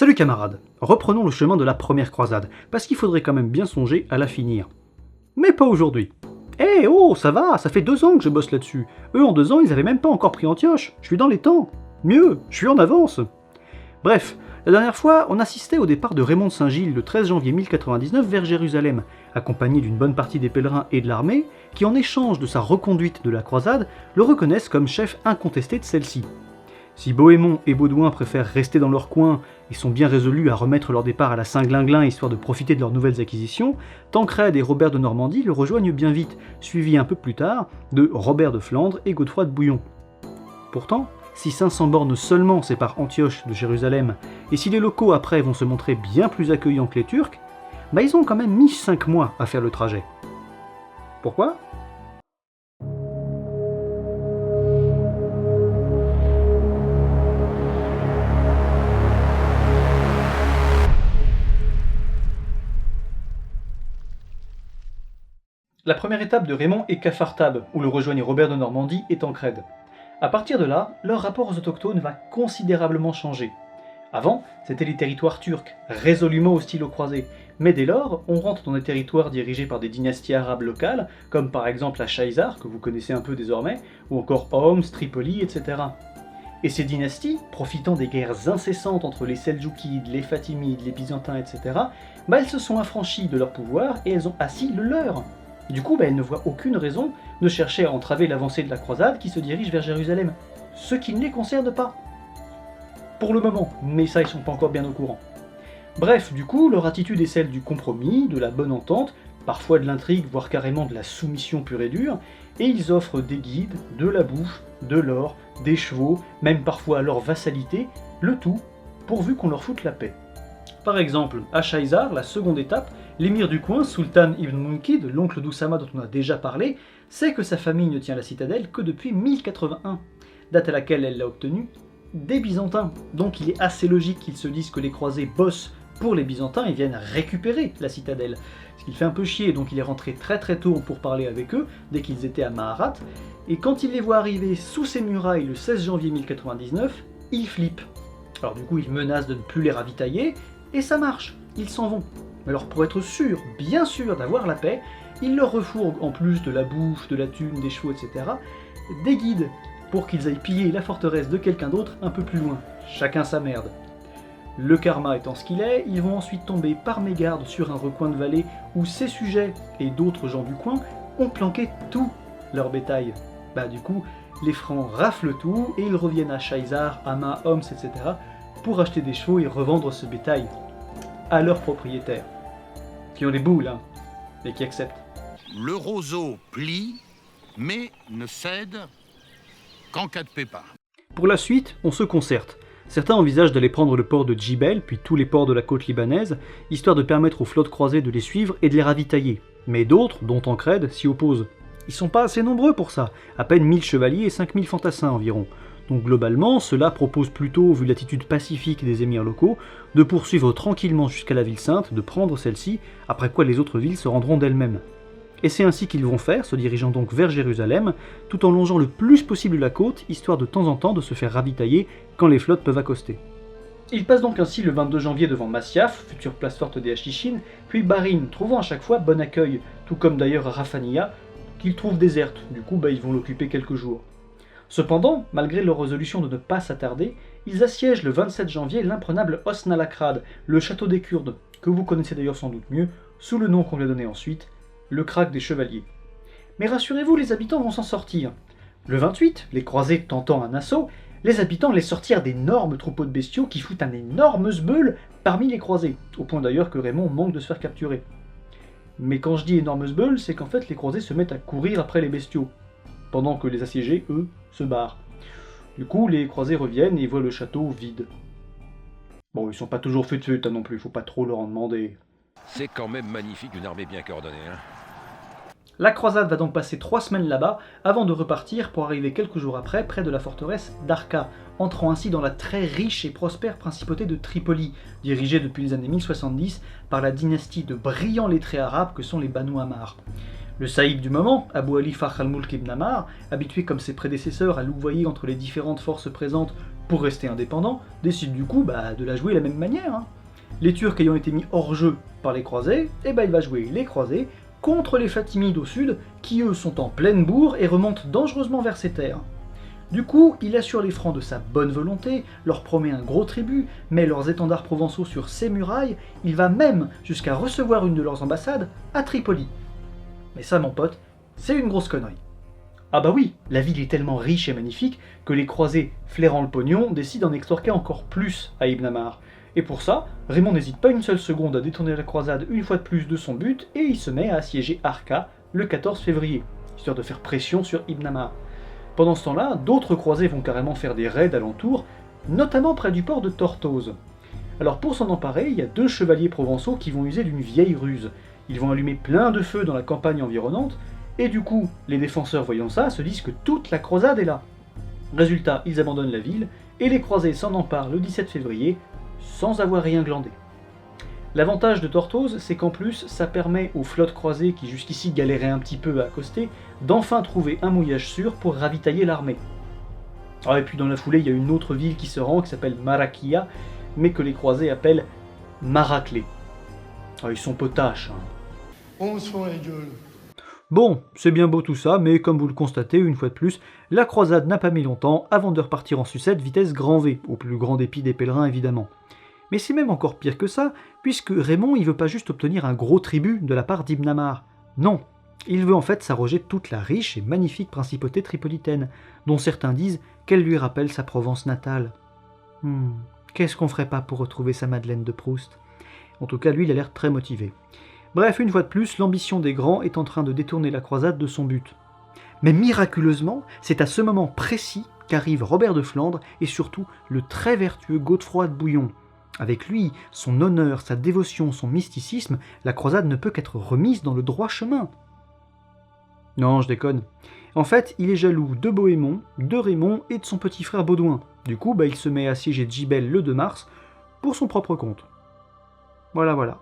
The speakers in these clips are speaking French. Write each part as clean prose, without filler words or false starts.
Salut camarades, reprenons le chemin de la première croisade, parce qu'il faudrait quand même bien songer à la finir. Mais pas aujourd'hui. Eh oh, ça va, ça fait 2 ans que je bosse là-dessus. Eux en 2 ans, ils avaient même pas encore pris Antioche, je suis dans les temps. Mieux, je suis en avance. Bref, la dernière fois, on assistait au départ de Raymond de Saint-Gilles le 13 janvier 1099 vers Jérusalem, accompagné d'une bonne partie des pèlerins et de l'armée, qui en échange de sa reconduite de la croisade, le reconnaissent comme chef incontesté de celle-ci. Si Bohémond et Baudouin préfèrent rester dans leur coin et sont bien résolus à remettre leur départ à la Saint-Glinglin histoire de profiter de leurs nouvelles acquisitions, Tancrède et Robert de Normandie le rejoignent bien vite, suivis un peu plus tard de Robert de Flandre et Godefroy de Bouillon. Pourtant, si 500 bornes seulement séparent Antioche de Jérusalem, et si les locaux après vont se montrer bien plus accueillants que les Turcs, ils ont quand même mis 5 mois à faire le trajet. Pourquoi ? La première étape de Raymond est Cafartab, où le rejoignent Robert de Normandie et Tancrède. A partir de là, leur rapport aux autochtones va considérablement changer. Avant, c'était les territoires turcs, résolument hostiles aux croisés, mais dès lors, on rentre dans des territoires dirigés par des dynasties arabes locales, comme par exemple la Chaïzar, que vous connaissez un peu désormais, ou encore Homs, Tripoli, etc. Et ces dynasties, profitant des guerres incessantes entre les Seldjoukides, les Fatimides, les Byzantins, etc., elles se sont affranchies de leur pouvoir et elles ont assis le leur. Du coup, elles ne voient aucune raison de chercher à entraver l'avancée de la croisade qui se dirige vers Jérusalem, ce qui ne les concerne pas. Pour le moment, mais ça ils sont pas encore bien au courant. Bref, du coup, leur attitude est celle du compromis, de la bonne entente, parfois de l'intrigue, voire carrément de la soumission pure et dure, et ils offrent des guides, de la bouffe, de l'or, des chevaux, même parfois leur vassalité, le tout pourvu qu'on leur foute la paix. Par exemple, à Chaïzar, la seconde étape, l'émir du coin, Sultan ibn Munkid, l'oncle d'Oussama dont on a déjà parlé, sait que sa famille ne tient la citadelle que depuis 1081, date à laquelle elle l'a obtenue des Byzantins. Donc il est assez logique qu'ils se disent que les croisés bossent pour les Byzantins et viennent récupérer la citadelle. Ce qui le fait un peu chier, donc il est rentré très tôt pour parler avec eux, dès qu'ils étaient à Maharat, et quand il les voit arriver sous ses murailles le 16 janvier 1099, il flippe. Alors du coup il menace de ne plus les ravitailler, et ça marche, ils s'en vont. Alors pour être sûr, bien sûr d'avoir la paix, il leur refourgue, en plus de la bouffe, de la thune, des chevaux, etc., des guides pour qu'ils aillent piller la forteresse de quelqu'un d'autre un peu plus loin. Chacun sa merde. Le karma étant ce qu'il est, ils vont ensuite tomber par mégarde sur un recoin de vallée où ces sujets et d'autres gens du coin ont planqué tout leur bétail. Du coup, les Francs raflent tout et ils reviennent à Chaïzar, Hama, Homs, etc. pour acheter des chevaux et revendre ce bétail à leurs propriétaires, qui ont les boules, mais qui acceptent. Le roseau plie, mais ne cède qu'en cas de pépin. Pour la suite, on se concerte. Certains envisagent d'aller prendre le port de Djibel, puis tous les ports de la côte libanaise, histoire de permettre aux flottes croisées de les suivre et de les ravitailler. Mais d'autres, dont Tancrède, s'y opposent. Ils sont pas assez nombreux pour ça, à peine 1000 chevaliers et 5000 fantassins environ. Donc globalement, cela propose plutôt, vu l'attitude pacifique des émirs locaux, de poursuivre tranquillement jusqu'à la ville sainte, de prendre celle-ci, après quoi les autres villes se rendront d'elles-mêmes. Et c'est ainsi qu'ils vont faire, se dirigeant donc vers Jérusalem, tout en longeant le plus possible la côte, histoire de temps en temps de se faire ravitailler quand les flottes peuvent accoster. Ils passent donc ainsi le 22 janvier devant Masyaf, future place forte des Hachichines, puis Barin, trouvant à chaque fois bon accueil, tout comme d'ailleurs Rafania, qu'ils trouvent déserte, du coup ils vont l'occuper quelques jours. Cependant, malgré leur résolution de ne pas s'attarder, ils assiègent le 27 janvier l'imprenable Osnalakrad, le château des Kurdes, que vous connaissez d'ailleurs sans doute mieux, sous le nom qu'on lui a donné ensuite, le Krag des Chevaliers. Mais rassurez-vous, les habitants vont s'en sortir. Le 28, les croisés tentant un assaut, les habitants laissent sortir d'énormes troupeaux de bestiaux qui foutent un énorme sbeul parmi les croisés, au point d'ailleurs que Raymond manque de se faire capturer. Mais quand je dis énorme sbeul, c'est qu'en fait les croisés se mettent à courir après les bestiaux, pendant que les assiégés, eux, se barrent. Du coup, les croisés reviennent et voient le château vide. Bon, ils sont pas toujours fut non plus, faut pas trop leur en demander. C'est quand même magnifique une armée bien coordonnée, La croisade va donc passer 3 semaines là-bas, avant de repartir pour arriver quelques jours après près de la forteresse d'Arka, entrant ainsi dans la très riche et prospère principauté de Tripoli, dirigée depuis les années 1070 par la dynastie de brillants lettrés arabes que sont les Banu Ammar. Le saïd du moment, Abu Ali Fakhr al-Mulk ibn Ammar, habitué comme ses prédécesseurs à louvoyer entre les différentes forces présentes pour rester indépendant, décide du coup de la jouer de la même manière. Hein. Les Turcs ayant été mis hors jeu par les croisés, il va jouer les croisés contre les Fatimides au sud, qui eux sont en pleine bourre et remontent dangereusement vers ces terres. Du coup, il assure les Francs de sa bonne volonté, leur promet un gros tribut, met leurs étendards provençaux sur ses murailles, il va même jusqu'à recevoir une de leurs ambassades à Tripoli. Mais ça, mon pote, c'est une grosse connerie. Ah bah oui, la ville est tellement riche et magnifique que les croisés, flairant le pognon, décident d'en extorquer encore plus à Ibn Ammar. Et pour ça, Raymond n'hésite pas une seule seconde à détourner la croisade une fois de plus de son but et il se met à assiéger Arca le 14 février, histoire de faire pression sur Ibn Ammar. Pendant ce temps-là, d'autres croisés vont carrément faire des raids alentour, notamment près du port de Tortosa. Alors pour s'en emparer, il y a 2 chevaliers provençaux qui vont user d'une vieille ruse. Ils vont allumer plein de feux dans la campagne environnante, et du coup, les défenseurs voyant ça se disent que toute la croisade est là. Résultat, ils abandonnent la ville, et les croisés s'en emparent le 17 février, sans avoir rien glandé. L'avantage de Tortosa, c'est qu'en plus, ça permet aux flottes croisées qui jusqu'ici galéraient un petit peu à accoster, d'enfin trouver un mouillage sûr pour ravitailler l'armée. Ah, et puis dans la foulée, il y a une autre ville qui se rend, qui s'appelle Marakia, mais que les croisés appellent Maraclé. Ah, ils sont potaches. Hein. On se fend la gueule. Bon, c'est bien beau tout ça, mais comme vous le constatez, une fois de plus, la croisade n'a pas mis longtemps avant de repartir en sucette vitesse grand V, au plus grand dépit des pèlerins évidemment. Mais c'est même encore pire que ça, puisque Raymond il veut pas juste obtenir un gros tribut de la part d'Ibn Ammar. Non, il veut en fait s'arroger toute la riche et magnifique principauté tripolitaine, dont certains disent qu'elle lui rappelle sa Provence natale. Qu'est-ce qu'on ferait pas pour retrouver sa Madeleine de Proust? En tout cas, lui, il a l'air très motivé. Bref, une fois de plus, l'ambition des grands est en train de détourner la croisade de son but. Mais miraculeusement, c'est à ce moment précis qu'arrive Robert de Flandre et surtout le très vertueux Godefroy de Bouillon. Avec lui, son honneur, sa dévotion, son mysticisme, la croisade ne peut qu'être remise dans le droit chemin. Non, je déconne. En fait, il est jaloux de Bohémond, de Raymond et de son petit frère Baudouin. Du coup, il se met à assiéger Djibel le 2 mars pour son propre compte. Voilà.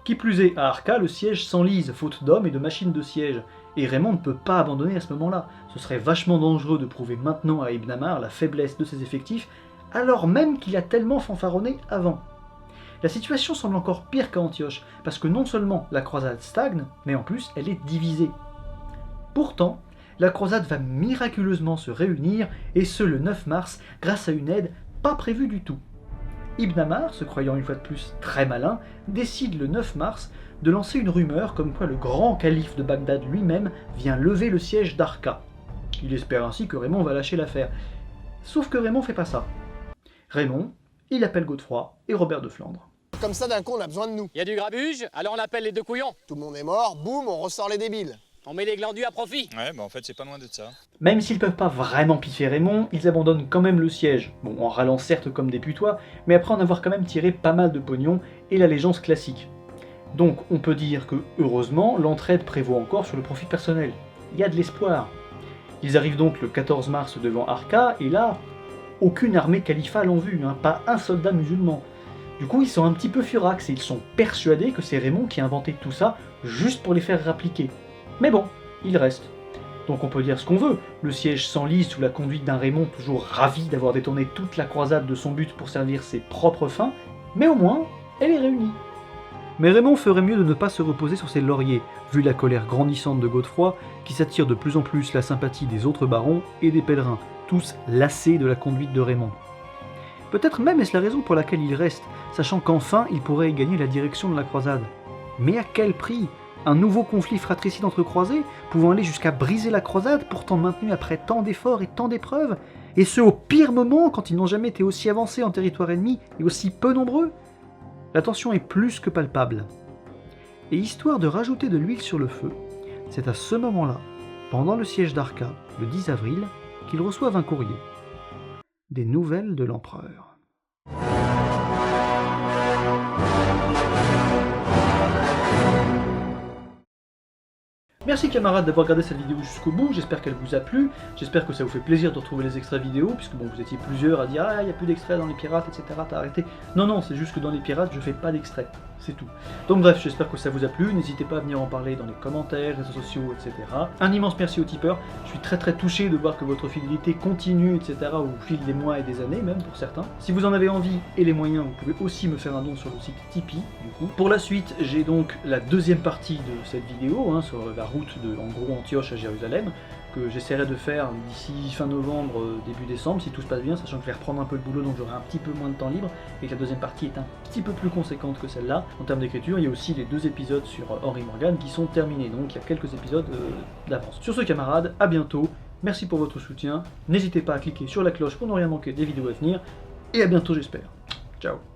Qui plus est, à Arca, le siège s'enlise, faute d'hommes et de machines de siège, et Raymond ne peut pas abandonner à ce moment-là. Ce serait vachement dangereux de prouver maintenant à Ibn Ammar la faiblesse de ses effectifs, alors même qu'il a tellement fanfaronné avant. La situation semble encore pire qu'à Antioche, parce que non seulement la croisade stagne, mais en plus elle est divisée. Pourtant, la croisade va miraculeusement se réunir, et ce le 9 mars, grâce à une aide pas prévue du tout. Ibn Ammar, se croyant une fois de plus très malin, décide le 9 mars de lancer une rumeur comme quoi le grand calife de Bagdad lui-même vient lever le siège d'Arca. Il espère ainsi que Raymond va lâcher l'affaire. Sauf que Raymond fait pas ça. Raymond, il appelle Godefroy et Robert de Flandre. Comme ça, d'un coup, on a besoin de nous. Il y a du grabuge, alors on appelle les 2 couillons. Tout le monde est mort, boum, on ressort les débiles. On met les glandus à profit. Ouais, en fait, c'est pas loin de ça. Même s'ils peuvent pas vraiment piffer Raymond, ils abandonnent quand même le siège. Bon, en râlant certes comme des putois, mais après en avoir quand même tiré pas mal de pognon et l'allégeance classique. Donc on peut dire que, heureusement, l'entraide prévaut encore sur le profit personnel. Il y a de l'espoir. Ils arrivent donc le 14 mars devant Arca, et là, aucune armée califale en vue, pas un soldat musulman. Du coup, ils sont un petit peu furax et ils sont persuadés que c'est Raymond qui a inventé tout ça juste pour les faire rappliquer. Mais bon, il reste. Donc on peut dire ce qu'on veut, le siège s'enlise sous la conduite d'un Raymond toujours ravi d'avoir détourné toute la croisade de son but pour servir ses propres fins, mais au moins, elle est réunie. Mais Raymond ferait mieux de ne pas se reposer sur ses lauriers, vu la colère grandissante de Godefroy, qui s'attire de plus en plus la sympathie des autres barons et des pèlerins, tous lassés de la conduite de Raymond. Peut-être même est-ce la raison pour laquelle il reste, sachant qu'enfin il pourrait y gagner la direction de la croisade. Mais à quel prix ? Un nouveau conflit fratricide entre croisés, pouvant aller jusqu'à briser la croisade, pourtant maintenue après tant d'efforts et tant d'épreuves, et ce au pire moment quand ils n'ont jamais été aussi avancés en territoire ennemi et aussi peu nombreux ? La tension est plus que palpable. Et histoire de rajouter de l'huile sur le feu, c'est à ce moment-là, pendant le siège d'Arca, le 10 avril, qu'ils reçoivent un courrier. Des nouvelles de l'empereur. Merci camarades d'avoir regardé cette vidéo jusqu'au bout, j'espère qu'elle vous a plu, j'espère que ça vous fait plaisir de retrouver les extraits vidéo, puisque bon, vous étiez plusieurs à dire « Ah, il n'y a plus d'extraits dans les pirates, etc. t'as arrêté ». Non, c'est juste que dans les pirates, je fais pas d'extraits. c'est tout. Donc bref, j'espère que ça vous a plu, n'hésitez pas à venir en parler dans les commentaires, réseaux sociaux, etc. Un immense merci aux tipeurs, je suis très touché de voir que votre fidélité continue, etc. au fil des mois et des années, même pour certains. Si vous en avez envie et les moyens, vous pouvez aussi me faire un don sur le site Tipeee, du coup. Pour la suite, j'ai donc la deuxième partie de cette vidéo, hein, sur la route de, en gros, Antioche à Jérusalem, que j'essaierai de faire d'ici fin novembre, début décembre, si tout se passe bien, sachant que je vais reprendre un peu le boulot, donc j'aurai un petit peu moins de temps libre, et que la deuxième partie est un petit peu plus conséquente que celle-là. En termes d'écriture, il y a aussi les 2 épisodes sur Henry Morgan qui sont terminés, donc il y a quelques épisodes d'avance. Sur ce, camarades, à bientôt, merci pour votre soutien, n'hésitez pas à cliquer sur la cloche pour ne rien manquer des vidéos à venir, et à bientôt j'espère. Ciao.